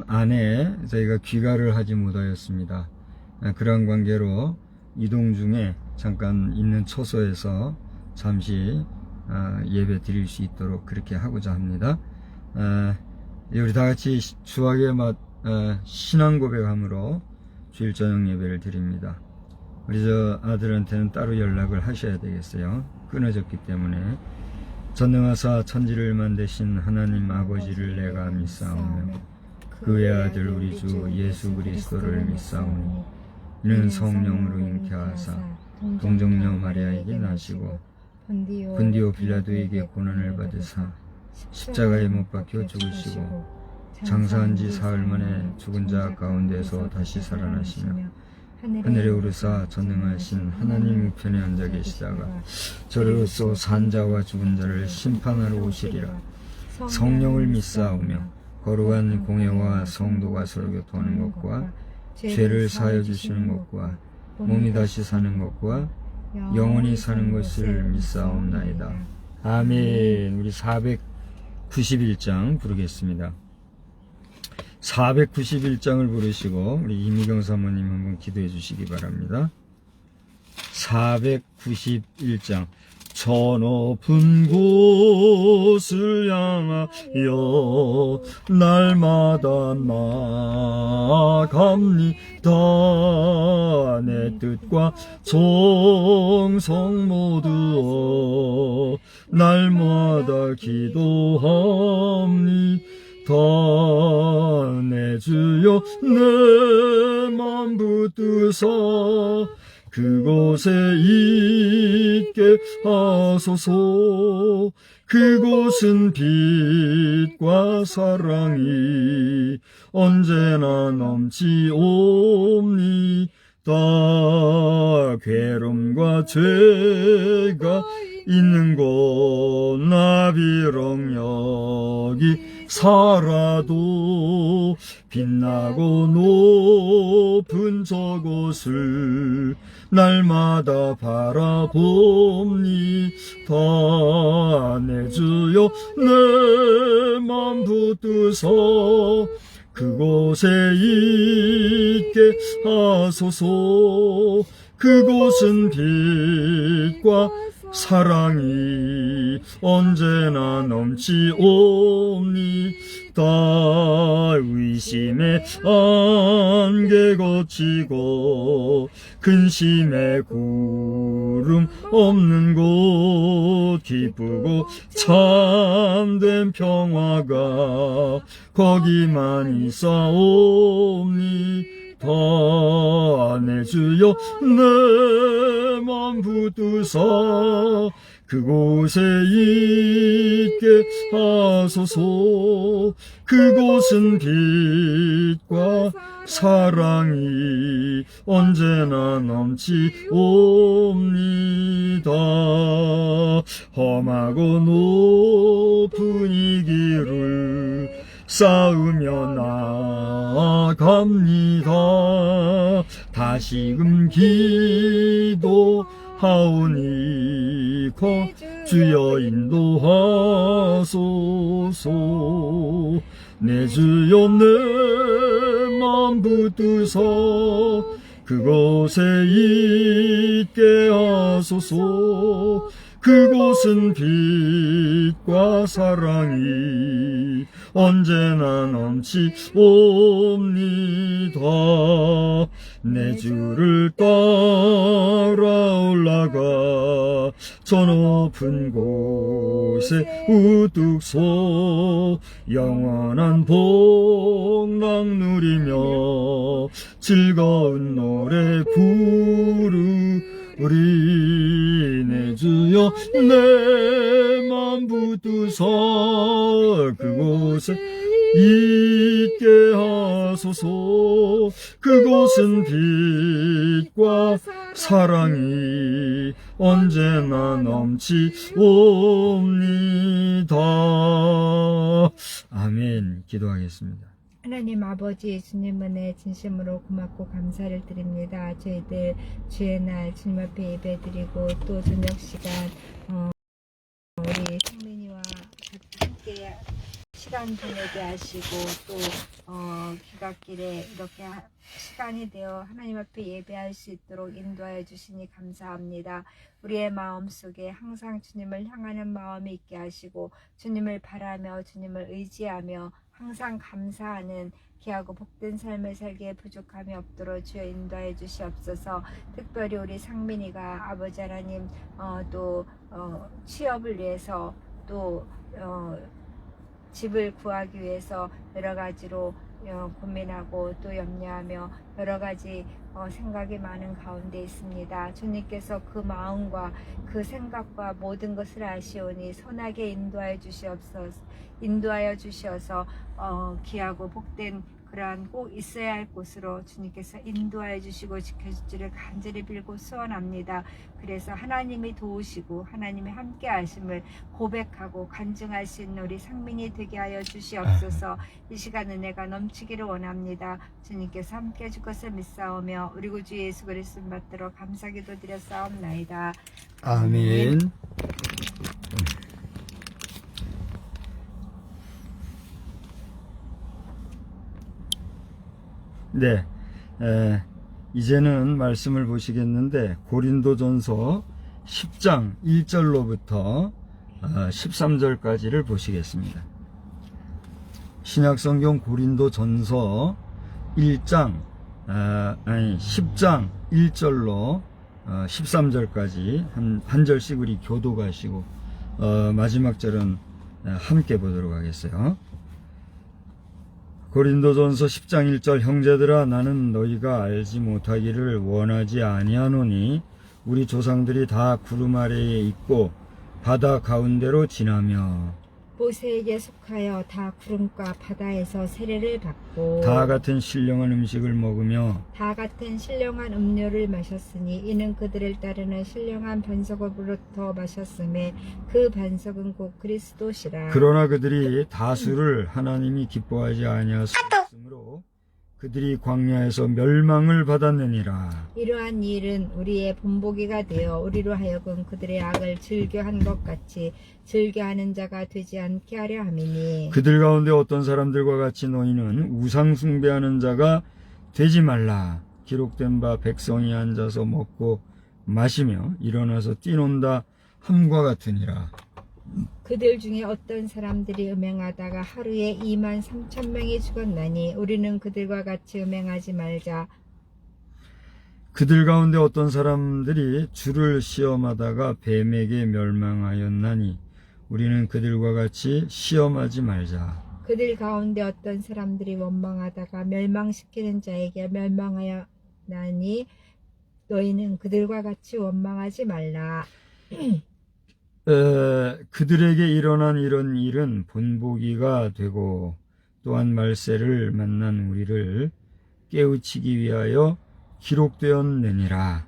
안에 저희가 귀가를 하지 못하였습니다. 그러한 관계로 이동 중에 잠깐 있는 처소에서 잠시 예배 드릴 수 있도록 그렇게 하고자 합니다. 우리 다같이 주하게 신앙 고백함으로 주일 저녁 예배를 드립니다. 우리 저 아들한테는 따로 연락을 하셔야 되겠어요. 끊어졌기 때문에. 전능하사 천지를 만드신 하나님 아버지를 내가 믿사오며 그 외아들 우리 주 예수 그리스도를 믿사오니 이는 성령으로 잉태하사 동정녀 마리아에게 나시고 분디오 빌라도에게 고난을 받으사 십자가에 못 박혀 죽으시고 장사한 지 사흘 만에 죽은 자 가운데서 다시 살아나시며 하늘에 오르사 전능하신 하나님 우편에 앉아 계시다가 저로서 산 자와 죽은 자를 심판하러 오시리라. 성령을 믿사오며 거룩한 공예와 성도가 서로 교통하는 것과 죄를 사하여 주시는 것과 몸이 다시 사는 것과 영원히 사는 것을 믿사옵나이다. 아멘. 우리 491장 부르겠습니다. 491장을 부르시고 우리 이미경 사모님 한번 기도해 주시기 바랍니다. 491장. 저 높은 곳을 향하여 날마다 나아갑니다. 내 뜻과 정성 모두 날마다 기도합니다. 내 주여 내 맘 붙드사 그곳에 있게 하소서. 그곳은 빛과 사랑이 언제나 넘치옵니다. 괴로움과 죄가 있는 곳 나비렁 여기 살아도 빛나고 높은 저곳을 날마다 바라봅니다. 내 주여 내 맘 붙드사 그곳에 있게 하소서. 그곳은 빛과 사랑이 언제나 넘치옵니다. 의심의 안개 거치고 근심의 구름 없는 곳 기쁘고 참된 평화가 거기만 있사옵니다. 내 주여 내 맘 붙드사 그곳에 있게 하소서. 그곳은 빛과 사랑이 언제나 넘치옵니다. 험하고 높은 이 길을 쌓으며 나아갑니다. 다시금 기도하오니 주여 인도하소서. 내 주여 내 맘 붙드사 그곳에 있게 하소서. 그곳은 빛과 사랑이 언제나 넘치옵니다. 내 주를 따라 올라가 저 높은 곳에 우뚝 서 영원한 복락 누리며 즐거운 노래 부르리. 내 주여 내 맘 붙드사 그곳에 있게 하소서. 그곳은 빛과 사랑이 언제나 넘치옵니다. 아멘. 기도하겠습니다. 하나님 아버지 예수님 은혜 진심으로 고맙고 감사를 드립니다. 저희들 주의 날 주님 앞에 예배드리고 또 저녁 시간 우리 성민이와 함께 시간 보내게 하시고 또 지각길에 이렇게 시간이 되어 하나님 앞에 예배할 수 있도록 인도하여 주시니 감사합니다. 우리의 마음속에 항상 주님을 향하는 마음이 있게 하시고 주님을 바라며 주님을 의지하며 항상 감사하는 귀하고 복된 삶을 살기에 부족함이 없도록 주여 인도하여 주시옵소서. 특별히 우리 상민이가 아버지 하나님 또 취업을 위해서 또 집을 구하기 위해서 여러 가지로 고민하고 또 염려하며 여러 가지 생각이 많은 가운데 있습니다. 주님께서 그 마음과 그 생각과 모든 것을 아시오니 선하게 인도하여 주시어서 귀하고 복된 그러한 꼭 있어야 할 곳으로 주님께서 인도하여 주시고 지켜주시기를 간절히 빌고 소원합니다. 그래서 하나님이 도우시고 하나님이 함께 하심을 고백하고 간증할 수 있는 우리 상민이 되게 하여 주시옵소서. 이 시간 은혜가 넘치기를 원합니다. 주님께서 함께 해줄 것을 믿사오며 우리 구주 예수 그리스도 받들어 감사기도 드렸사옵나이다. 아멘. 네, 이제는 말씀을 보시겠는데 고린도전서 10장 1절로부터 13절까지를 보시겠습니다. 신약성경 고린도전서 10장 1절로 13절까지 한 절씩 우리 교도가시고 마지막 절은 함께 보도록 하겠어요. 고린도전서 10장 1절 형제들아 나는 너희가 알지 못하기를 원하지 아니하노니 우리 조상들이 다 구름 아래에 있고 바다 가운데로 지나며 모세에게 속하여 다 구름과 바다에서 세례를 받고 다 같은 신령한 음식을 먹으며 다 같은 신령한 음료를 마셨으니 이는 그들을 따르는 신령한 반석으로부터 마셨음에 그 반석은 곧 그리스도시라. 그러나 그들이 다수를 하나님이 기뻐하지 아니하셨으므로 그들이 광야에서 멸망을 받았느니라. 이러한 일은 우리의 본보기가 되어 우리로 하여금 그들의 악을 즐겨한 것 같이 즐겨하는 자가 되지 않게 하려 함이니 그들 가운데 어떤 사람들과 같이 너희는 우상 숭배하는 자가 되지 말라. 기록된 바 백성이 앉아서 먹고 마시며 일어나서 뛰논다 함과 같으니라. 그들 중에 어떤 사람들이 음행하다가 하루에 23,000명이 죽었나니 우리는 그들과 같이 음행하지 말자. 그들 가운데 어떤 사람들이 주를 시험하다가 뱀에게 멸망하였나니 우리는 그들과 같이 시험하지 말자. 그들 가운데 어떤 사람들이 원망하다가 멸망시키는 자에게 멸망하였나니 너희는 그들과 같이 원망하지 말라. 그들에게 일어난 이런 일은 본보기가 되고 또한 말세를 만난 우리를 깨우치기 위하여 기록되었느니라.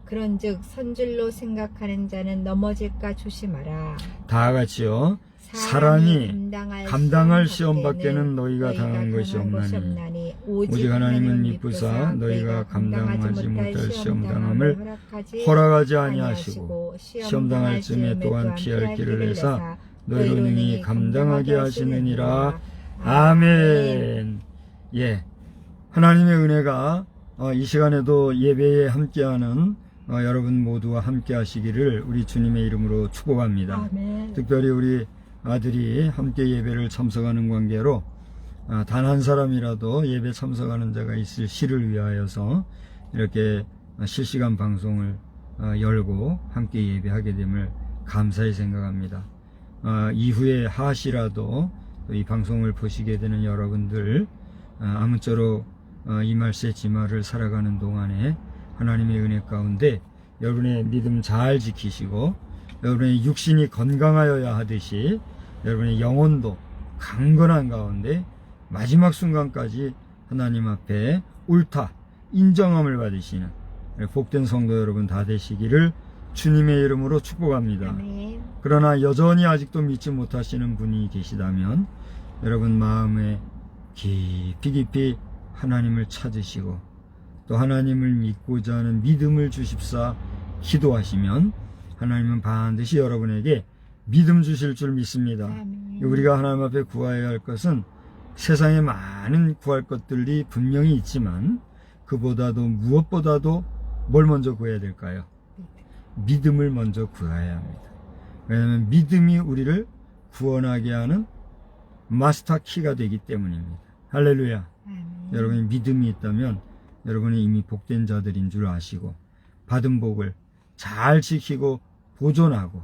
그런즉 선줄로 생각하는 자는 넘어질까 조심하라. 다 같이요. 사람이 감당할 시험 밖에는 너희가 당한 것이 없나니 오직 하나님은 미쁘사 너희가 감당하지 못할 시험 당함을 허락하지 아니하시고 시험 당할 즈음에 또한 피할 길을 내사 너희로 능히 감당하게 하시느니라. 아멘. 예, 하나님의 은혜가 이 시간에도 예배에 함께하는 여러분 모두와 함께 하시기를 우리 주님의 이름으로 축복합니다. 아멘. 특별히 우리 아들이 함께 예배를 참석하는 관계로 단 한 사람이라도 예배 참석하는 자가 있을 시를 위하여서 이렇게 실시간 방송을 열고 함께 예배하게 됨을 감사히 생각합니다. 이후에 하시라도 이 방송을 보시게 되는 여러분들 아무쪼록 이 말세 지마를 살아가는 동안에 하나님의 은혜 가운데 여러분의 믿음 잘 지키시고 여러분의 육신이 건강하여야 하듯이 여러분의 영혼도 강건한 가운데 마지막 순간까지 하나님 앞에 옳다 인정함을 받으시는 복된 성도 여러분 다 되시기를 주님의 이름으로 축복합니다. 아멘. 그러나 여전히 아직도 믿지 못하시는 분이 계시다면 여러분 마음에 깊이 하나님을 찾으시고 또 하나님을 믿고자 하는 믿음을 주십사 기도하시면 하나님은 반드시 여러분에게 믿음 주실 줄 믿습니다. 아멘. 우리가 하나님 앞에 구해야 할 것은 세상에 많은 구할 것들이 분명히 있지만 그보다도 무엇보다도 뭘 먼저 구해야 될까요? 믿음을 먼저 구해야 합니다. 왜냐하면 믿음이 우리를 구원하게 하는 마스터 키가 되기 때문입니다. 할렐루야. 여러분이 믿음이 있다면 여러분이 이미 복된 자들인 줄 아시고 받은 복을 잘 지키고 보존하고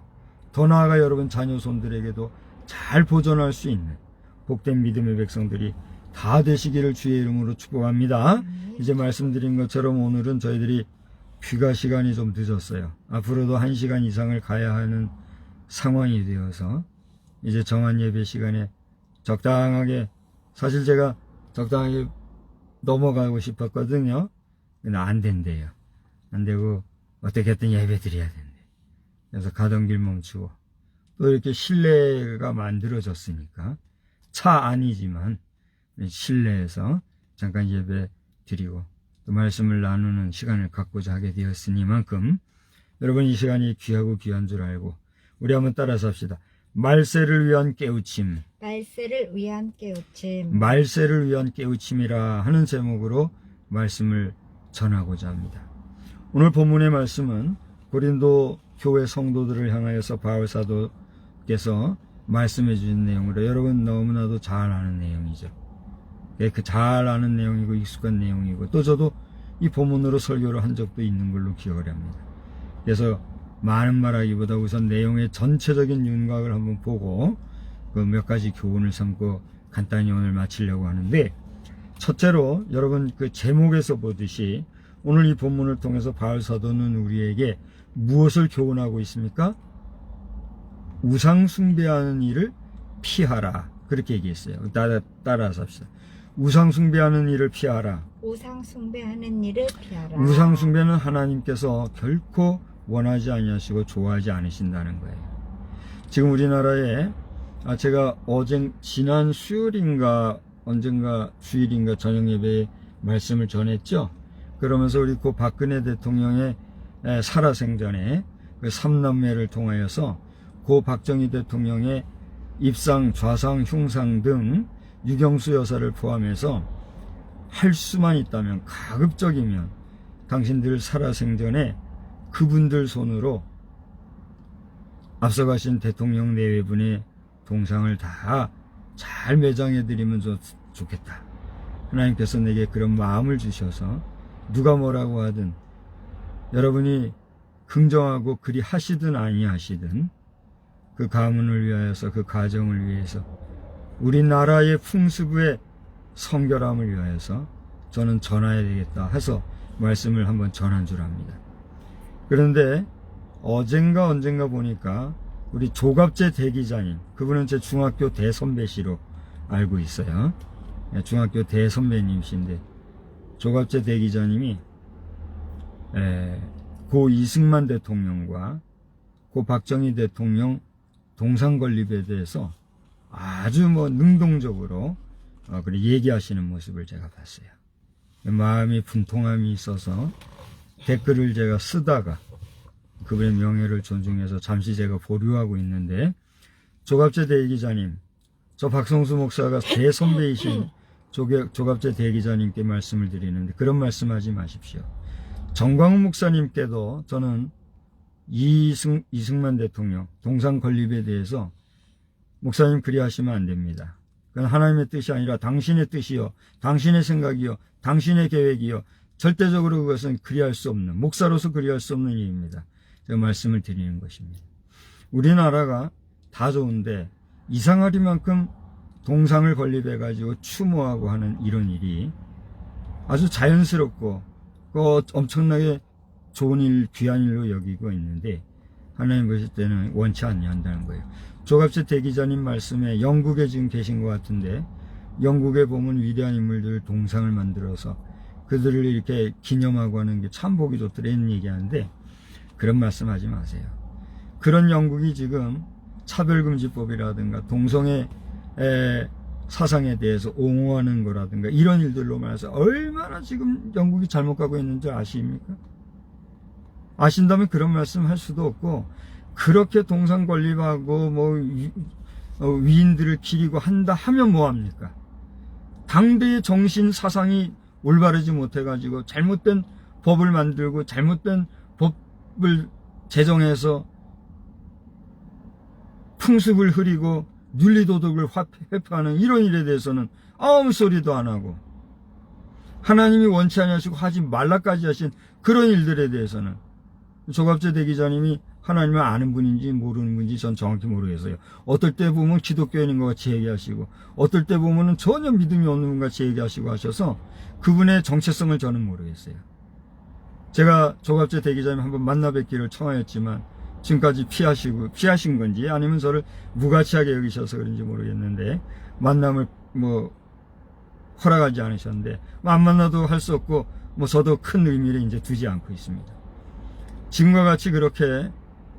더 나아가 여러분 자녀손들에게도 잘 보존할 수 있는 복된 믿음의 백성들이 다 되시기를 주의 이름으로 축복합니다. 이제 말씀드린 것처럼 오늘은 저희들이 귀가 시간이 좀 늦었어요. 앞으로도 1시간 이상을 가야 하는 상황이 되어서 이제 정한 예배 시간에 적당하게, 사실 제가 적당하게 넘어가고 싶었거든요. 근데 안 된대요. 안 되고 어떻게든 예배 드려야 된대. 그래서 가던 길 멈추고 또 이렇게 실내가 만들어졌으니까 차 안이지만 실내에서 잠깐 예배 드리고 또 말씀을 나누는 시간을 갖고자 하게 되었으니만큼 여러분 이 시간이 귀하고 귀한 줄 알고 우리 한번 따라서 합시다. 말세를 위한 깨우침. 말세를 위한 깨우침. 말세를 위한 깨우침이라 하는 제목으로 말씀을 전하고자 합니다. 오늘 본문의 말씀은 고린도 교회 성도들을 향하여서 바울 사도께서 말씀해 주신 내용으로 여러분 너무나도 잘 아는 내용이죠. 그 잘 아는 내용이고 익숙한 내용이고 또 저도 이 본문으로 설교를 한 적도 있는 걸로 기억을 합니다. 그래서 많은 말하기보다 우선 내용의 전체적인 윤곽을 한번 보고 그 몇 가지 교훈을 삼고 간단히 오늘 마치려고 하는데, 첫째로 여러분 그 제목에서 보듯이 오늘 이 본문을 통해서 바울 사도는 우리에게 무엇을 교훈하고 있습니까? 우상 숭배하는 일을 피하라, 그렇게 얘기했어요. 따라서 합시다. 우상 숭배하는 일을 피하라. 우상 숭배하는 일을 피하라. 우상 숭배는 하나님께서 결코 원하지 아니하시고 좋아하지 않으신다는 거예요. 지금 우리나라에 제가 지난 수요일인가 언젠가 주일인가 저녁 예배에 말씀을 전했죠. 그러면서 우리 고 박근혜 대통령의 살아생전에 그 3남매를 통하여서 고 박정희 대통령의 입상, 좌상, 흉상 등 유경수 여사를 포함해서 할 수만 있다면 가급적이면 당신들 살아생전에 그분들 손으로 앞서가신 대통령 내외분의 동상을 다 잘 매장해드리면 좋겠다. 하나님께서 내게 그런 마음을 주셔서 누가 뭐라고 하든 여러분이 긍정하고 그리 하시든 아니하시든 그 가문을 위하여서 그 가정을 위해서 우리나라의 풍습의 성결함을 위하여서 저는 전해야 되겠다 해서 말씀을 한번 전한 줄 압니다. 그런데 어젠가 언젠가 보니까 우리 조갑재 대기자님, 그분은 제 중학교 대선배시로 알고 있어요. 중학교 대선배님이신데 조갑재 대기자님이 고 이승만 대통령과 고 박정희 대통령 동상 건립에 대해서 아주 능동적으로 얘기하시는 모습을 제가 봤어요. 마음이 분통함이 있어서 댓글을 제가 쓰다가 그분의 명예를 존중해서 잠시 제가 보류하고 있는데, 조갑재 대기자님, 저 박성수 목사가 대선배이신 조갑재 대기자님께 말씀을 드리는데 그런 말씀하지 마십시오. 정광훈 목사님께도 저는 이승만 대통령 동상 건립에 대해서 목사님 그리 하시면 안 됩니다. 그건 하나님의 뜻이 아니라 당신의 뜻이요, 당신의 생각이요, 당신의 계획이요, 절대적으로 그것은 그리할 수 없는, 목사로서 그리할 수 없는 일입니다. 제가 말씀을 드리는 것입니다. 우리나라가 다 좋은데 이상하리만큼 동상을 건립해가지고 추모하고 하는 이런 일이 아주 자연스럽고 엄청나게 좋은 일, 귀한 일로 여기고 있는데 하나님 보실 때는 원치 않는다는 거예요. 조갑재 대기자님 말씀에 영국에 지금 계신 것 같은데, 영국에 보면 위대한 인물들 동상을 만들어서 그들을 이렇게 기념하고 하는 게 참 보기 좋더라 이런 얘기하는데 그런 말씀하지 마세요. 그런 영국이 지금 차별금지법이라든가 동성애 사상에 대해서 옹호하는 거라든가 이런 일들로 말해서 얼마나 지금 영국이 잘못 가고 있는 줄 아십니까? 아신다면 그런 말씀 할 수도 없고, 그렇게 동상 건립하고 위인들을 기리고 한다 하면 뭐합니까? 당대의 정신 사상이 올바르지 못해가지고 잘못된 법을 만들고 잘못된 법을 제정해서 풍습을 흐리고 윤리도덕을 회파하는 이런 일에 대해서는 아무 소리도 안 하고, 하나님이 원치 아니하시고 하지 말라까지 하신 그런 일들에 대해서는 조갑재 대기자님이 하나님을 아는 분인지 모르는 분인지 전 정확히 모르겠어요. 어떨 때 보면 기독교인인 것 같이 얘기하시고, 어떨 때 보면 전혀 믿음이 없는 분 같이 얘기하시고 하셔서 그분의 정체성을 저는 모르겠어요. 제가 조갑재 대기자님 한번 만나 뵙기를 청하였지만 지금까지 피하신 건지 아니면 저를 무가치하게 여기셔서 그런지 모르겠는데, 만남을 허락하지 않으셨는데, 안 만나도 할 수 없고, 저도 큰 의미를 이제 두지 않고 있습니다. 지금과 같이 그렇게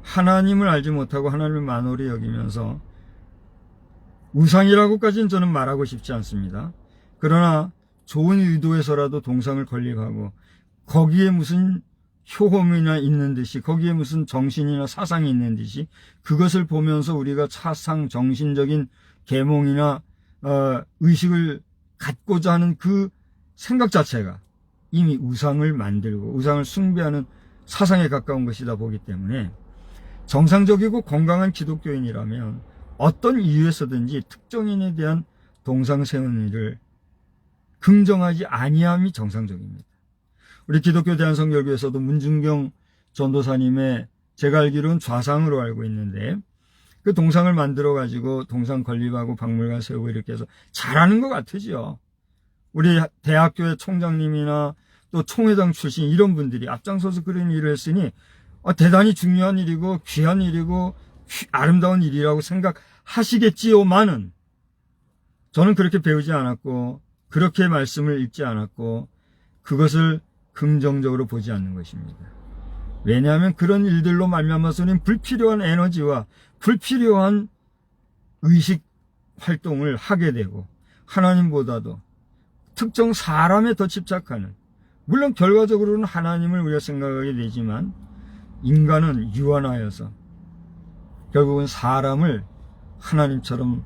하나님을 알지 못하고 하나님을 만홀히 여기면서 우상이라고까지는 저는 말하고 싶지 않습니다. 그러나 좋은 의도에서라도 동상을 건립하고 거기에 무슨 효험이나 있는 듯이, 거기에 무슨 정신이나 사상이 있는 듯이 그것을 보면서 우리가 사상 정신적인 계몽이나 의식을 갖고자 하는 그 생각 자체가 이미 우상을 만들고 우상을 숭배하는 사상에 가까운 것이다 보기 때문에, 정상적이고 건강한 기독교인이라면 어떤 이유에서든지 특정인에 대한 동상 세우는 일을 긍정하지 아니함이 정상적입니다. 우리 기독교 대한성결교에서도 문중경 전도사님의, 제가 알기로는 좌상으로 알고 있는데, 그 동상을 만들어 가지고 동상 건립하고 박물관 세우고 이렇게 해서 잘하는 것 같으죠. 우리 대학교의 총장님이나 또 총회장 출신 이런 분들이 앞장서서 그런 일을 했으니 대단히 중요한 일이고 귀한 일이고 아름다운 일이라고 생각하시겠지요만은, 저는 그렇게 배우지 않았고 그렇게 말씀을 읽지 않았고 그것을 긍정적으로 보지 않는 것입니다. 왜냐하면 그런 일들로 말미암아서는 불필요한 에너지와 불필요한 의식 활동을 하게 되고, 하나님보다도 특정 사람에 더 집착하는, 물론 결과적으로는 하나님을 우리가 생각하게 되지만 인간은 유한하여서 결국은 사람을 하나님처럼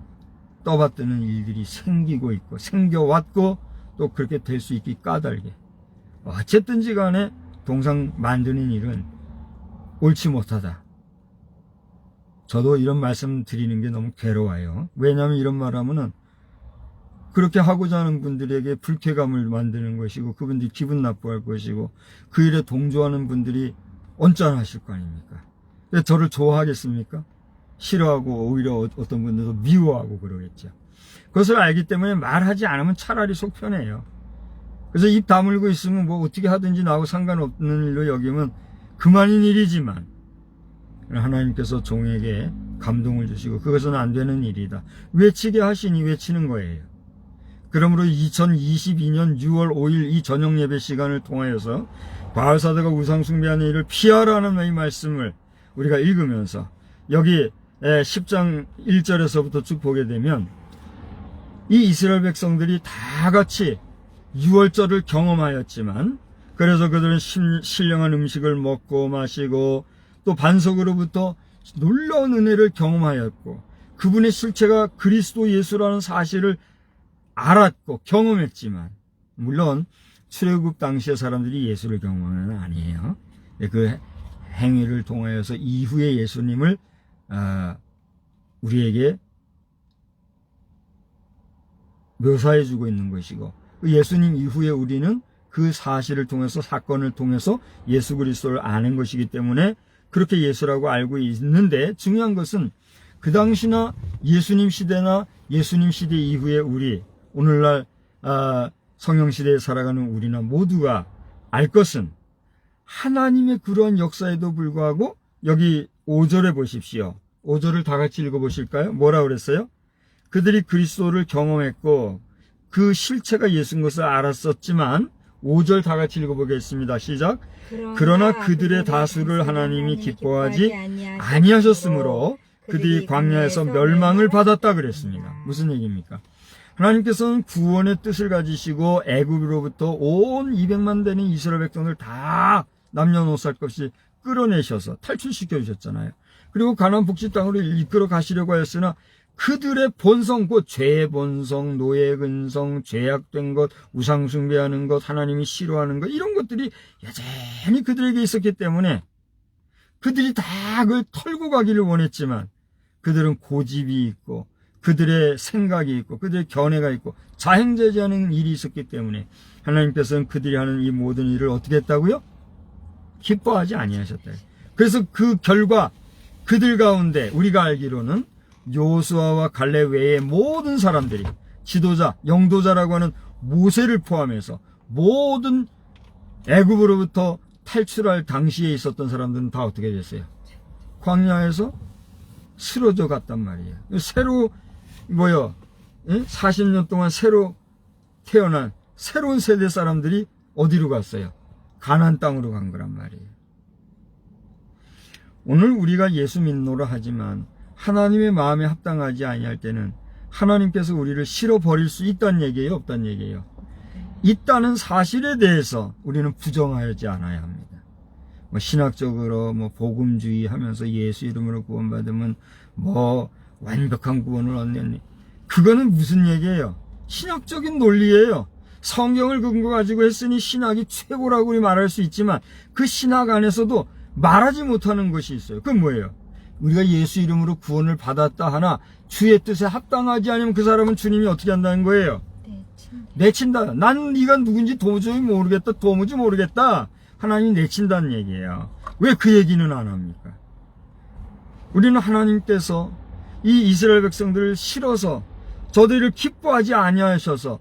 떠받드는 일들이 생기고 있고 생겨왔고 또 그렇게 될 수 있기 까닭에, 어쨌든지 간에 동상 만드는 일은 옳지 못하다. 저도 이런 말씀 드리는 게 너무 괴로워요. 왜냐하면 이런 말하면은 그렇게 하고자 하는 분들에게 불쾌감을 만드는 것이고, 그분들이 기분 나빠할 것이고, 그 일에 동조하는 분들이 언짢아하실 거 아닙니까? 저를 좋아하겠습니까? 싫어하고 오히려 어떤 분들도 미워하고 그러겠죠. 그것을 알기 때문에 말하지 않으면 차라리 속 편해요. 그래서 입 다물고 있으면 어떻게 하든지 나하고 상관없는 일로 여기면 그만인 일이지만, 하나님께서 종에게 감동을 주시고 그것은 안 되는 일이다, 외치게 하시니 외치는 거예요. 그러므로 2022년 6월 5일 이 저녁 예배 시간을 통하여서 바알사드가 우상 숭배하는 일을 피하라는 이 말씀을 우리가 읽으면서, 여기 10장 1절에서부터 쭉 보게 되면 이 이스라엘 백성들이 다 같이 6월절을 경험하였지만, 그래서 그들은 신령한 음식을 먹고 마시고 또 반석으로부터 놀라운 은혜를 경험하였고, 그분의 실체가 그리스도 예수라는 사실을 알았고 경험했지만, 물론 출애굽 당시의 사람들이 예수를 경험한 건 아니에요. 그 행위를 통하여서 이후에 예수님을 우리에게 묘사해주고 있는 것이고, 예수님 이후에 우리는 그 사실을 통해서, 사건을 통해서 예수 그리스도를 아는 것이기 때문에 그렇게 예수라고 알고 있는데, 중요한 것은 그 당시나 예수님 시대나 예수님 시대 이후에 우리, 오늘날 성령시대에 살아가는 우리나 모두가 알 것은, 하나님의 그러한 역사에도 불구하고, 여기 5절에 보십시오. 5절을 다 같이 읽어보실까요? 뭐라 그랬어요? 그들이 그리스도를 경험했고 그 실체가 예수인 것을 알았었지만, 5절 다 같이 읽어보겠습니다. 시작. 그러나 그들의 다수를 하나님이 기뻐하지 아니하셨으므로 그들이 광야에서 멸망을 받았다 그랬습니다. 무슨 얘기입니까? 하나님께서는 구원의 뜻을 가지시고 애굽으로부터 온 200만 되는 이스라엘 백성을 다 남녀노소 할 것 없이 끌어내셔서 탈출시켜 주셨잖아요. 그리고 가나안 복지 땅으로 이끌어 가시려고 하였으나 그들의 본성, 그 죄의 본성, 노예 근성, 죄악된 것, 우상 숭배하는 것, 하나님이 싫어하는 것, 이런 것들이 여전히 그들에게 있었기 때문에 그들이 다 그걸 털고 가기를 원했지만 그들은 고집이 있고 그들의 생각이 있고 그들의 견해가 있고 자행자재하는 일이 있었기 때문에 하나님께서는 그들이 하는 이 모든 일을 어떻게 했다고요? 기뻐하지 아니하셨다. 그래서 그 결과 그들 가운데 우리가 알기로는 요수아와 갈렙 외의 모든 사람들이 지도자, 영도자라고 하는 모세를 포함해서 모든 애굽으로부터 탈출할 당시에 있었던 사람들은 다 어떻게 됐어요? 광야에서 쓰러져 갔단 말이에요. 새로 40년 동안 새로 태어난 새로운 세대 사람들이 어디로 갔어요? 가나안 땅으로 간 거란 말이에요. 오늘 우리가 예수 믿노라 하지만 하나님의 마음에 합당하지 아니할 때는 하나님께서 우리를 실어버릴 수 있다는 얘기예요, 없다는 얘기예요? 있다는 사실에 대해서 우리는 부정하지 않아야 합니다. 신학적으로 복음주의 하면서 예수 이름으로 구원받으면 완벽한 구원을 얻는, 그거는 무슨 얘기예요? 신학적인 논리예요. 성경을 근거 가지고 했으니 신학이 최고라고 우리 말할 수 있지만 그 신학 안에서도 말하지 못하는 것이 있어요. 그건 뭐예요? 우리가 예수 이름으로 구원을 받았다 하나 주의 뜻에 합당하지 않으면 그 사람은 주님이 어떻게 한다는 거예요? 내친다. 난 네가 누군지 도저히 모르겠다. 도무지 모르겠다. 하나님이 내친다는 얘기예요. 왜 그 얘기는 안 합니까? 우리는 하나님께서 이 이스라엘 백성들을 실어서 저들을 기뻐하지 아니하셔서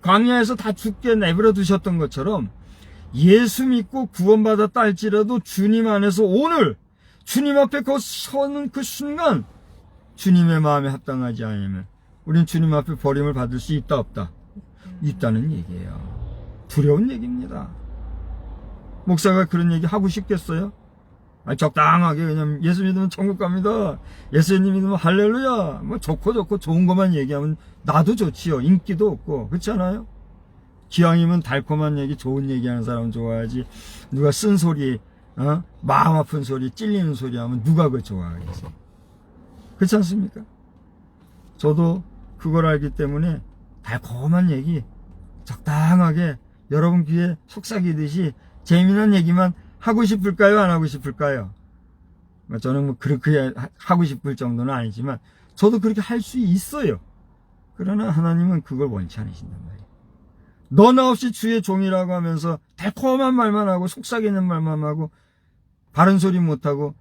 광야에서 다 죽게 내버려 두셨던 것처럼 예수 믿고 구원받았다 할지라도 주님 안에서 오늘 주님 앞에 서는 그 순간 주님의 마음에 합당하지 않으면 우리는 주님 앞에 버림을 받을 수 있다 없다? 있다는 얘기예요. 두려운 얘기입니다. 목사가 그런 얘기 하고 싶겠어요? 적당하게 그냥 예수 믿으면 천국 갑니다. 예수님 믿으면 할렐루야. 좋고 좋은 것만 얘기하면 나도 좋지요. 인기도 없고 그렇지 않아요? 기왕이면 달콤한 얘기, 좋은 얘기하는 사람 좋아하지. 누가 쓴 소리, 마음 아픈 소리, 찔리는 소리 하면 누가 그걸 좋아하겠어요? 그렇지 않습니까? 저도 그걸 알기 때문에 달콤한 얘기, 적당하게 여러분 귀에 속삭이듯이 재미난 얘기만 하고 싶을까요? 안 하고 싶을까요? 저는 그렇게 하고 싶을 정도는 아니지만 저도 그렇게 할 수 있어요. 그러나 하나님은 그걸 원치 않으신단 말이에요. 너나 없이 주의 종이라고 하면서 달콤한 말만 하고 속삭이는 말만 하고 바른 소리 못하고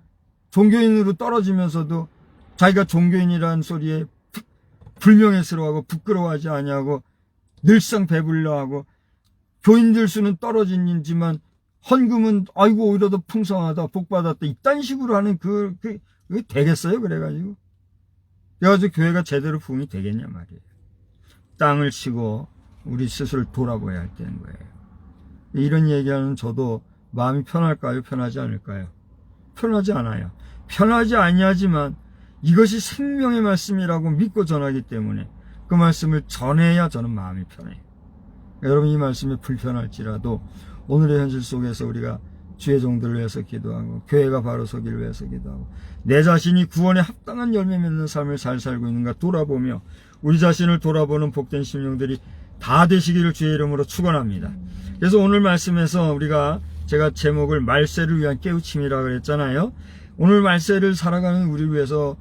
종교인으로 떨어지면서도 자기가 종교인이라는 소리에 불명예스러워하고 부끄러워하지 아니하고 늘상 배불러하고 교인들 수는 떨어지지만 헌금은 아이고 오히려 더 풍성하다 복받았다 이딴 식으로 하는 그게 되겠어요? 그래가지고 교회가 제대로 부흥이 되겠냐 말이에요. 땅을 치고 우리 스스로 돌아봐야 할 때는 거예요. 이런 얘기하는 저도 마음이 편할까요? 편하지 않을까요? 편하지 않아요. 편하지 아니하지만 이것이 생명의 말씀이라고 믿고 전하기 때문에 그 말씀을 전해야 저는 마음이 편해요. 여러분 이 말씀이 불편할지라도 오늘의 현실 속에서 우리가 주의 종들을 위해서 기도하고 교회가 바로 서기를 위해서 기도하고 내 자신이 구원에 합당한 열매 맺는 삶을 잘 살고 있는가 돌아보며 우리 자신을 돌아보는 복된 심령들이 다 되시기를 주의 이름으로 축원합니다. 그래서 오늘 말씀에서 제가 제목을 말세를 위한 깨우침이라고 그랬잖아요. 오늘 말세를 살아가는 우리를 위해서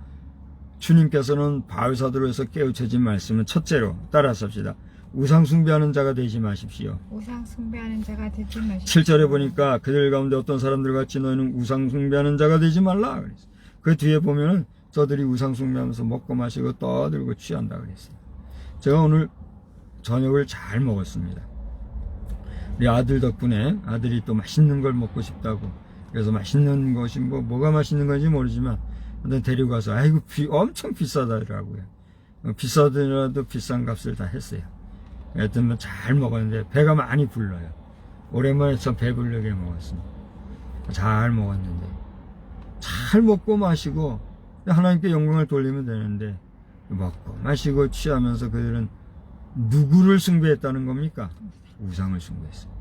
주님께서는 바울사도로 해서 깨우쳐진 말씀은 첫째로 따라서 합시다. 우상 숭배하는 자가 되지 마십시오. 우상 숭배하는 자가 되지 마십시오. 7절에 보니까 그들 가운데 어떤 사람들 같이 너희는 우상 숭배하는 자가 되지 말라 그랬어요. 그 뒤에 보면은 저들이 우상 숭배하면서 먹고 마시고 떠들고 취한다 그랬어요. 제가 오늘 저녁을 잘 먹었습니다. 우리 아들 덕분에 아들이 또 맛있는 걸 먹고 싶다고 그래서 맛있는 것이 뭐가 맛있는 건지 모르지만 데리고 가서 아이고 엄청 비싸더라고요. 비싸더라도 비싼 값을 다 했어요. 하여튼 잘 먹었는데 배가 많이 불러요. 오랜만에 참 배부르게 먹었습니다. 잘 먹었는데 잘 먹고 마시고 하나님께 영광을 돌리면 되는데 먹고 마시고 취하면서 그들은 누구를 숭배했다는 겁니까? 우상을 숭배했어요.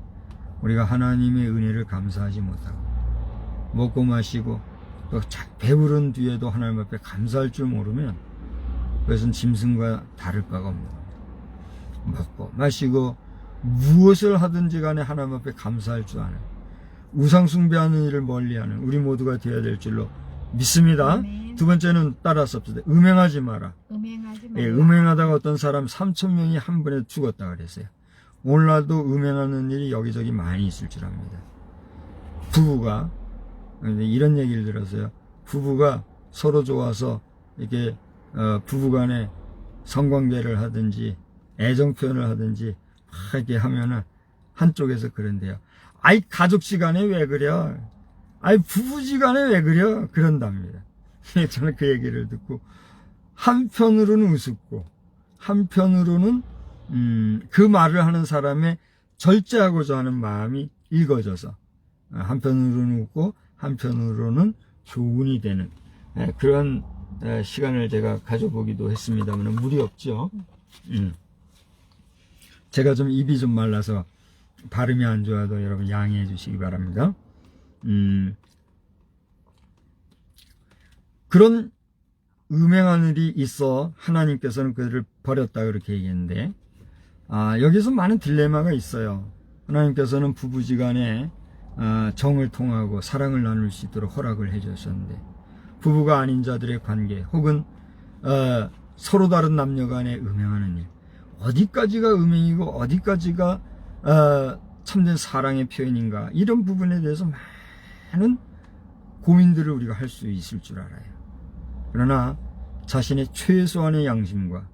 우리가 하나님의 은혜를 감사하지 못하고 먹고 마시고 또 배부른 뒤에도 하나님 앞에 감사할 줄 모르면 그것은 짐승과 다를 바가 없는 겁니다. 먹고 마시고 무엇을 하든지 간에 하나님 앞에 감사할 줄 아는, 우상 숭배하는 일을 멀리하는 우리 모두가 되어야 될 줄로 믿습니다. 아멘. 두 번째는 따라서 음행하지 마라. 음행하지 말라. 예, 음행하다가 어떤 사람 3,000명이 한 번에 죽었다 그랬어요. 오늘날도 음행하는 일이 여기저기 많이 있을 줄 압니다. 부부가 이런 얘기를 들었어요. 부부가 서로 좋아서 이렇게 부부간에 성관계를 하든지 애정 표현을 하든지 막 이렇게 하면은 한쪽에서 그런데요. 아이 가족지간에 왜 그래? 아이 부부지간에 왜 그래? 그런답니다. 저는 그 얘기를 듣고 한편으로는 우습고 한편으로는 그 말을 하는 사람의 절제하고자 하는 마음이 읽어져서 한편으로는 웃고 한편으로는 교훈이 되는 그런 시간을 제가 가져보기도 했습니다만 무리 없죠. 제가 좀 입이 좀 말라서 발음이 안 좋아도 여러분 양해해 주시기 바랍니다. 그런 음행한 일이 있어 하나님께서는 그들을 버렸다 그렇게 얘기했는데, 여기서 많은 딜레마가 있어요. 하나님께서는 부부지간에 정을 통하고 사랑을 나눌 수 있도록 허락을 해 주셨는데, 부부가 아닌 자들의 관계 혹은 서로 다른 남녀 간에 음행하는 일, 어디까지가 음행이고 어디까지가 참된 사랑의 표현인가, 이런 부분에 대해서 많은 고민들을 우리가 할 수 있을 줄 알아요. 그러나 자신의 최소한의 양심과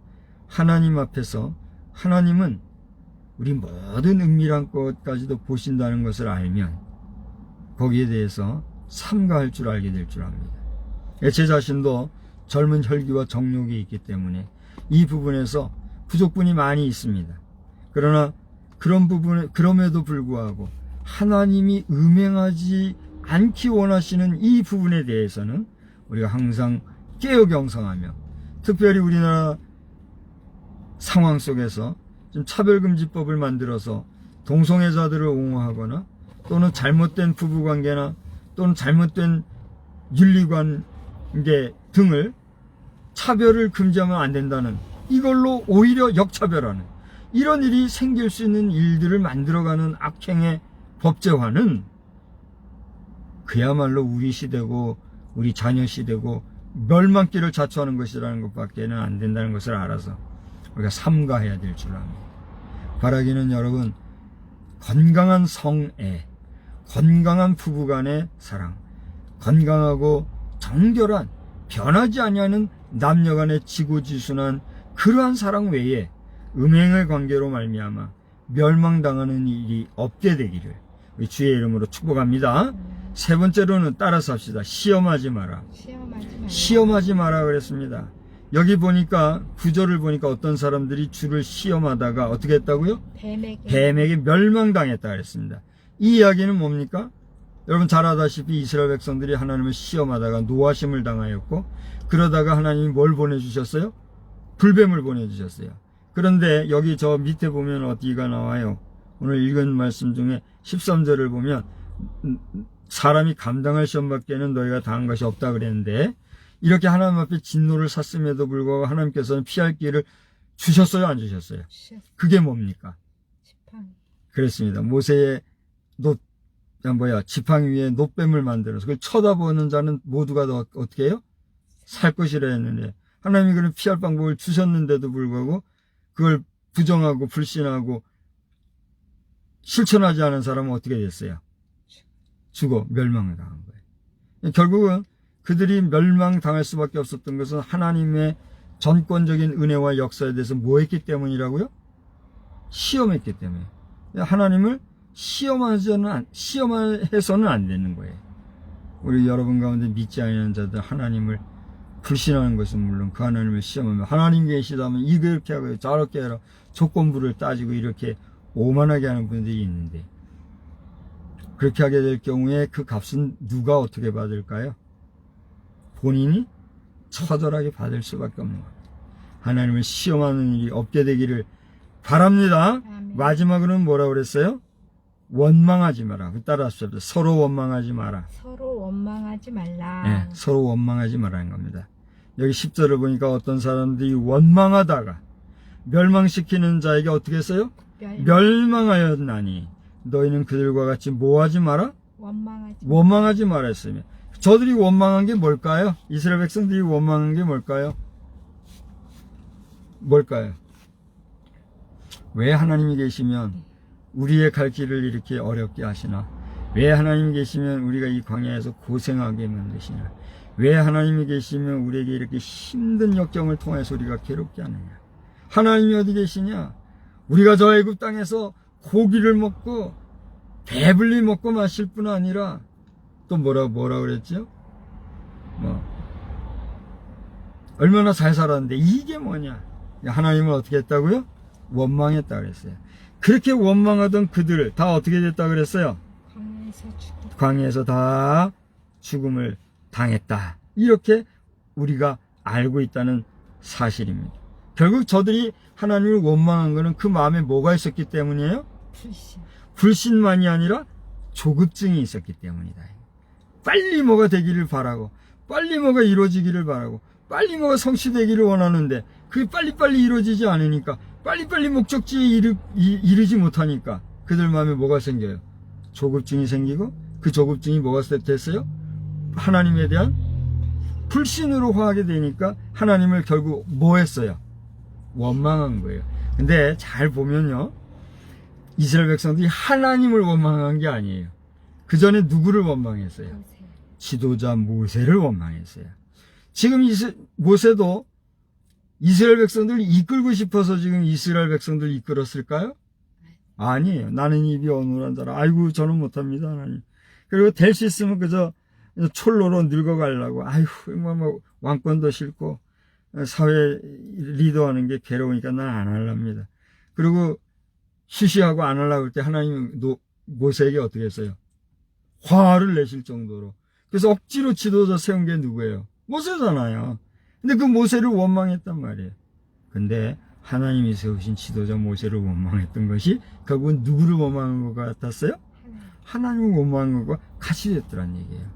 하나님 앞에서 하나님은 우리 모든 은밀한 것까지도 보신다는 것을 알면 거기에 대해서 삼가할 줄 알게 될 줄 압니다. 제 자신도 젊은 혈기와 정욕이 있기 때문에 이 부분에서 부족분이 많이 있습니다. 그러나 그런 부분에, 그럼에도 불구하고 하나님이 음행하지 않기 원하시는 이 부분에 대해서는 우리가 항상 깨어 경성하며, 특별히 우리나라 상황 속에서 좀 차별금지법을 만들어서 동성애자들을 옹호하거나 또는 잘못된 부부관계나 또는 잘못된 윤리관계 등을 차별을 금지하면 안 된다는, 이걸로 오히려 역차별하는 이런 일이 생길 수 있는 일들을 만들어가는 악행의 법제화는 그야말로 우리 시대고 우리 자녀 시대고 멸망길을 자초하는 것이라는 것밖에는 안 된다는 것을 알아서 우리가 삼가해야 될 줄 압니다. 바라기는 여러분, 건강한 성애, 건강한 부부간의 사랑, 건강하고 정결한 변하지 아니하는 남녀간의 지고지순한 그러한 사랑 외에 음행의 관계로 말미암아 멸망당하는 일이 없게 되기를 우리 주의 이름으로 축복합니다. 세 번째로는 따라서 합시다. 시험하지 마라. 시험하지 마라 그랬습니다. 여기 보니까 구절을 보니까 어떤 사람들이 주를 시험하다가 어떻게 했다고요? 뱀에게 멸망당했다 그랬습니다. 이 이야기는 뭡니까? 여러분 잘 아다시피 이스라엘 백성들이 하나님을 시험하다가 노하심을 당하였고, 그러다가 하나님이 뭘 보내주셨어요? 불뱀을 보내주셨어요. 그런데 여기 저 밑에 보면 어디가 나와요? 오늘 읽은 말씀 중에 13절을 보면 사람이 감당할 시험밖에는 너희가 당한 것이 없다 그랬는데, 이렇게 하나님 앞에 진노를 샀음에도 불구하고 하나님께서는 피할 길을 주셨어요, 안 주셨어요? 그게 뭡니까? 그랬습니다. 모세의 지팡이 위에 놋뱀을 만들어서 그걸 쳐다보는 자는 모두가 다 어떻게 해요? 살 것이라 했는데, 하나님이 그런 피할 방법을 주셨는데도 불구하고 그걸 부정하고 불신하고 실천하지 않은 사람은 어떻게 됐어요? 죽어 멸망을 당한 거예요. 결국은 그들이 멸망당할 수밖에 없었던 것은 하나님의 전권적인 은혜와 역사에 대해서 뭐 했기 때문이라고요? 시험했기 때문에. 하나님을 시험해서는 안 되는 거예요. 우리 여러분 가운데 믿지 않는 자들 하나님을 불신하는 것은 물론 그 하나님을 시험하면, 하나님 계시다면 이렇게 하고 저렇게 해라 조건부를 따지고 이렇게 오만하게 하는 분들이 있는데, 그렇게 하게 될 경우에 그 값은 누가 어떻게 받을까요? 본인이 처절하게 받을 수밖에 없는 겁니다. 하나님을 시험하는 일이 없게 되기를 바랍니다. 아멘. 마지막으로는 뭐라고 그랬어요? 원망하지 마라. 따라하십시오. 서로 원망하지 마라. 서로 원망하지 말라. 네, 서로 원망하지 말라는 겁니다. 여기 10절을 보니까 어떤 사람들이 원망하다가 멸망시키는 자에게 어떻게 했어요? 멸망하였나니 너희는 그들과 같이 뭐하지 마라? 원망하지 마라 했으며, 저들이 원망한 게 뭘까요? 이스라엘 백성들이 원망한 게 뭘까요? 왜 하나님이 계시면 우리의 갈 길을 이렇게 어렵게 하시나? 왜 하나님이 계시면 우리가 이 광야에서 고생하게 만드시나? 왜 하나님이 계시면 우리에게 이렇게 힘든 역경을 통해서 우리가 괴롭게 하느냐? 하나님이 어디 계시냐? 우리가 저 애굽 땅에서 고기를 먹고 배불리 먹고 마실 뿐 아니라 또 뭐라 그랬죠? 얼마나 잘 살았는데 이게 뭐냐? 하나님을 어떻게 했다고요? 원망했다 그랬어요. 그렇게 원망하던 그들 다 어떻게 됐다 그랬어요? 광야에서 다 죽음을 당했다. 이렇게 우리가 알고 있다는 사실입니다. 결국 저들이 하나님을 원망한 것은 그 마음에 뭐가 있었기 때문이에요? 불신만이 아니라 조급증이 있었기 때문이다. 빨리 뭐가 되기를 바라고, 빨리 뭐가 이루어지기를 바라고, 빨리 뭐가 성취되기를 원하는데 그게 빨리빨리 이루어지지 않으니까, 빨리빨리 목적지에 이르지 못하니까 그들 마음에 뭐가 생겨요? 조급증이 생기고, 그 조급증이 뭐가 됐어요? 하나님에 대한 불신으로 화하게 되니까 하나님을 결국 뭐 했어요? 원망한 거예요. 근데 잘 보면요, 이스라엘 백성들이 하나님을 원망한 게 아니에요. 그 전에 누구를 원망했어요? 지도자 모세를 원망했어요. 지금 모세도 이스라엘 백성들을 이끌고 싶어서 지금 이스라엘 백성들을 이끌었을까요? 아니에요. 나는 입이 어눌한 자라. 아이고, 저는 못합니다, 하나님. 그리고 될 수 있으면 그저 촐로로 늙어가려고, 아이고, 뭐 왕권도 싫고 사회 리더하는 게 괴로우니까 난 안 하랍니다. 그리고 쉬쉬하고 안 하려고 할 때 하나님 모세에게 어떻게 했어요? 화를 내실 정도로. 그래서 억지로 지도자 세운 게 누구예요? 모세잖아요. 근데 그 모세를 원망했단 말이에요. 근데 하나님이 세우신 지도자 모세를 원망했던 것이 결국은 누구를 원망한 것 같았어요? 하나님을 원망한 것과 같이 됐더란 얘기예요.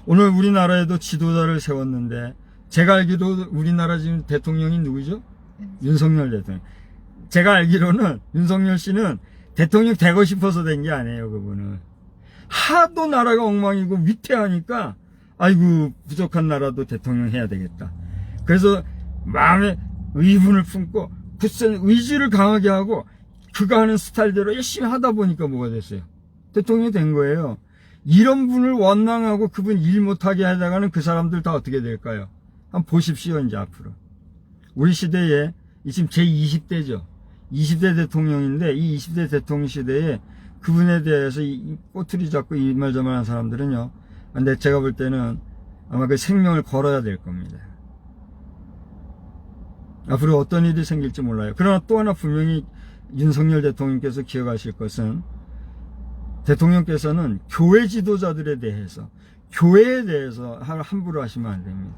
오늘 우리나라에도 지도자를 세웠는데, 제가 알기로 우리나라 지금 대통령이 누구죠? 윤석열 대통령. 제가 알기로는 윤석열 씨는 대통령 되고 싶어서 된 게 아니에요. 그분은 하도 나라가 엉망이고 위태하니까, 아이고, 부족한 나라도 대통령 해야 되겠다. 그래서 마음에 의분을 품고 굳센 의지를 강하게 하고 그가 하는 스타일대로 열심히 하다 보니까 뭐가 됐어요? 대통령이 된 거예요. 이런 분을 원망하고 그분 일 못하게 하다가는 그 사람들 다 어떻게 될까요? 한번 보십시오. 이제 앞으로 우리 시대에 지금 제20대죠 20대 대통령인데, 이 20대 대통령 시대에 그분에 대해서 이 꼬투리 잡고 이 말 저 말 하는 사람들은요, 근데 제가 볼 때는 아마 그 생명을 걸어야 될 겁니다. 앞으로 어떤 일이 생길지 몰라요. 그러나 또 하나 분명히 윤석열 대통령께서 기억하실 것은, 대통령께서는 교회 지도자들에 대해서, 교회에 대해서 함부로 하시면 안 됩니다.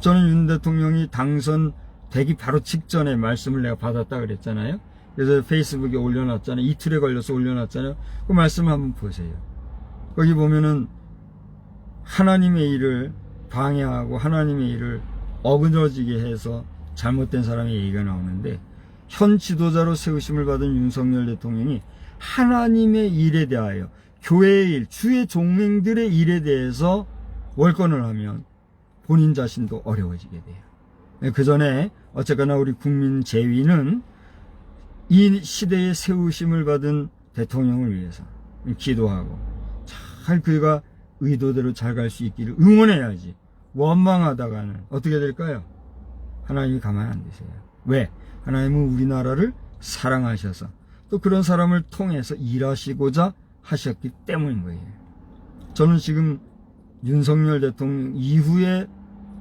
저는 윤 대통령이 당선되기 바로 직전에 말씀을 내가 받았다 그랬잖아요. 그래서 페이스북에 올려놨잖아요. 이틀에 걸려서 올려놨잖아요. 그 말씀을 한번 보세요. 거기 보면은 하나님의 일을 방해하고 하나님의 일을 어그러지게 해서 잘못된 사람의 얘기가 나오는데, 현 지도자로 세우심을 받은 윤석열 대통령이 하나님의 일에 대하여, 교회의 일, 주의 종맹들의 일에 대해서 월권을 하면 본인 자신도 어려워지게 돼요. 그 전에 어쨌거나 우리 국민 재위는 이 시대에 세우심을 받은 대통령을 위해서 기도하고 잘 그가 의도대로 잘 갈 수 있기를 응원해야지, 원망하다가는 어떻게 될까요? 하나님이 가만 안 두세요. 왜? 하나님은 우리나라를 사랑하셔서 또 그런 사람을 통해서 일하시고자 하셨기 때문인 거예요. 저는 지금 윤석열 대통령 이후에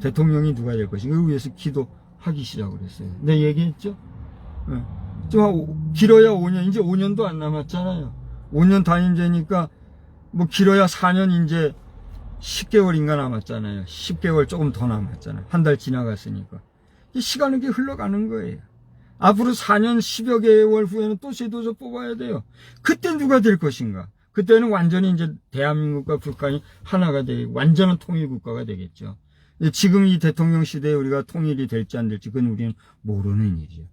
대통령이 누가 될 것인가 위해서 기도하기 시작을 했어요. 내가 얘기했죠? 좀 길어야 5년, 이제 5년도 안 남았잖아요. 5년 단임제니까 뭐 길어야 4년, 이제 10개월인가 남았잖아요. 10개월 조금 더 남았잖아요. 한 달 지나갔으니까. 시간은 이렇게 흘러가는 거예요. 앞으로 4년 10여 개월 후에는 또 지도자 뽑아야 돼요. 그때 누가 될 것인가? 그때는 완전히 이제 대한민국과 북한이 하나가 되고 완전한 통일국가가 되겠죠. 지금 이 대통령 시대에 우리가 통일이 될지 안 될지 그건 우리는 모르는 일이죠.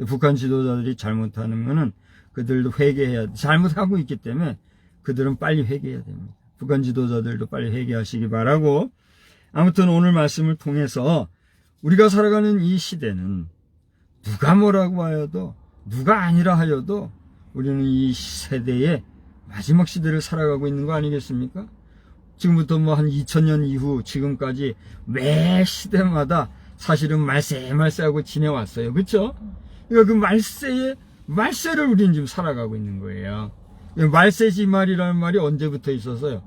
북한 지도자들이 잘못하는 거는 그들도 회개해야, 잘못하고 있기 때문에 그들은 빨리 회개해야 됩니다. 북한 지도자들도 빨리 회개하시기 바라고, 아무튼 오늘 말씀을 통해서 우리가 살아가는 이 시대는 누가 뭐라고 하여도, 누가 아니라 하여도 우리는 이 세대의 마지막 시대를 살아가고 있는 거 아니겠습니까? 지금부터 뭐 한 2000년 이후 지금까지 매 시대마다 사실은 말세하고 지내왔어요. 그렇죠? 그러니까 그 말세를 우리는 지금 살아가고 있는 거예요. 말세지말이라는 말이 언제부터 있었어요?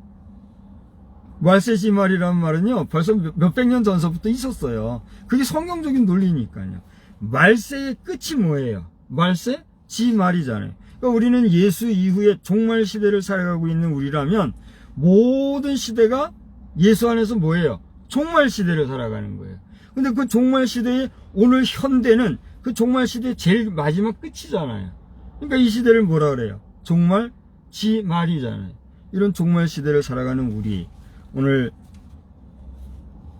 말세지말이라는 말은요, 벌써 몇백 년 전서부터 있었어요. 그게 성경적인 논리니까요. 말세의 끝이 뭐예요? 말세? 지말이잖아요. 그러니까 우리는 예수 이후에 종말 시대를 살아가고 있는 우리라면 모든 시대가 예수 안에서 뭐예요? 종말 시대를 살아가는 거예요. 근데 그 종말 시대의 오늘 현대는 그 종말 시대의 제일 마지막 끝이잖아요. 그러니까 이 시대를 뭐라 그래요? 종말 지말이잖아요. 이런 종말 시대를 살아가는 우리, 오늘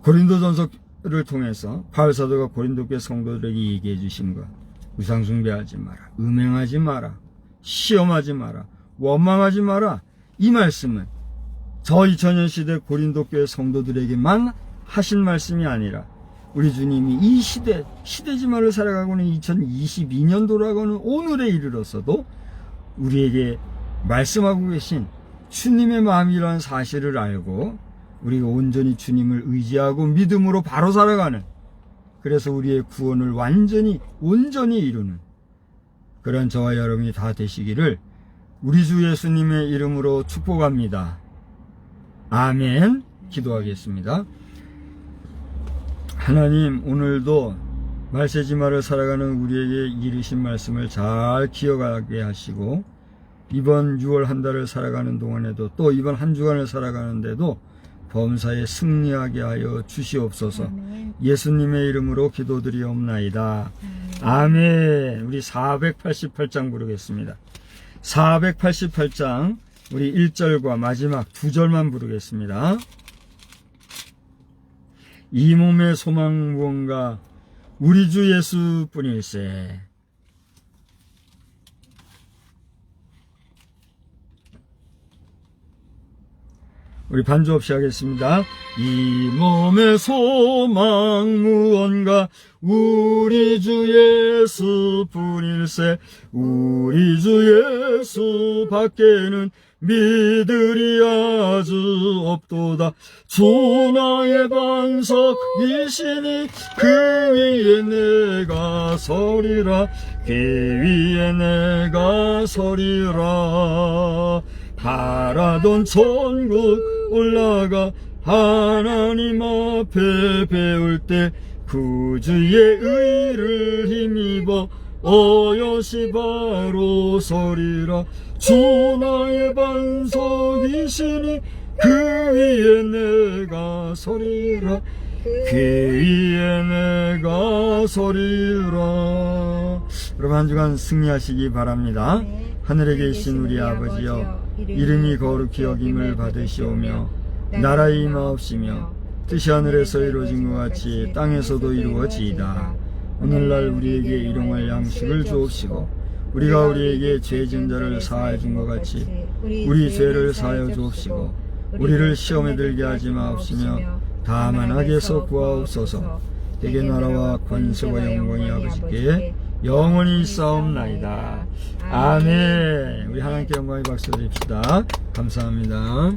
고린도전서를 통해서 바울 사도가 고린도교회 성도들에게 얘기해 주신 것, 우상 숭배하지 마라, 음행하지 마라, 시험하지 마라, 원망하지 마라, 이 말씀은 저 2000년 시대 고린도교회 성도들에게만 하신 말씀이 아니라 우리 주님이 이 시대지말을 살아가고는 2022년도라고는 오늘에 이르러서도 우리에게 말씀하고 계신 주님의 마음이라는 사실을 알고 우리가 온전히 주님을 의지하고 믿음으로 바로 살아가는, 그래서 우리의 구원을 온전히 이루는 그런 저와 여러분이 다 되시기를 우리 주 예수님의 이름으로 축복합니다. 아멘. 기도하겠습니다. 하나님, 오늘도 말세지말을 살아가는 우리에게 이르신 말씀을 잘 기억하게 하시고 이번 6월 한 달을 살아가는 동안에도 또 이번 한 주간을 살아가는데도 범사에 승리하게 하여 주시옵소서. 아멘. 예수님의 이름으로 기도드리옵나이다. 아멘. 우리 488장 부르겠습니다. 488장 우리 1절과 마지막 2절만 부르겠습니다. 이 몸의 소망 무언가 우리 주 예수뿐일세. 우리 반주 없이 하겠습니다. 이 몸의 소망 무언가 우리 주 예수뿐일세. 우리 주 예수 밖에는 믿으리 아주 없도다. 주 나의 반석이시니 그 위에 내가 서리라. 그 위에 내가 서리라. 바라던 천국 올라가 하나님 앞에 배울 때 구주의 의를 힘입어 어여시 바로 서리라. 주 나의 반석이시니 그 위에 내가 서리라. 그 위에 내가 서리라. 여러분 한 주간 승리하시기 바랍니다. 네. 하늘에 계신 우리 아버지여, 이름이 거룩히 여김을 받으시오며 나라의 임하옵시며 뜻이 하늘에서 이루어진 것 같이 땅에서도 이루어지이다. 오늘날 우리에게 일용할 양식을 주옵시고 우리가 우리에게 죄 지은 자를 사하여 준 것 같이 우리 죄를 사하여 주옵시고 우리를 시험에 들게 하지 마옵시며 다만 악에서 구하옵소서. 대개 나라와 권세와 영광이 아버지께 영원히 있사옵나이다. 아멘. 우리 하나님께 영광의 박수 드립시다. 감사합니다.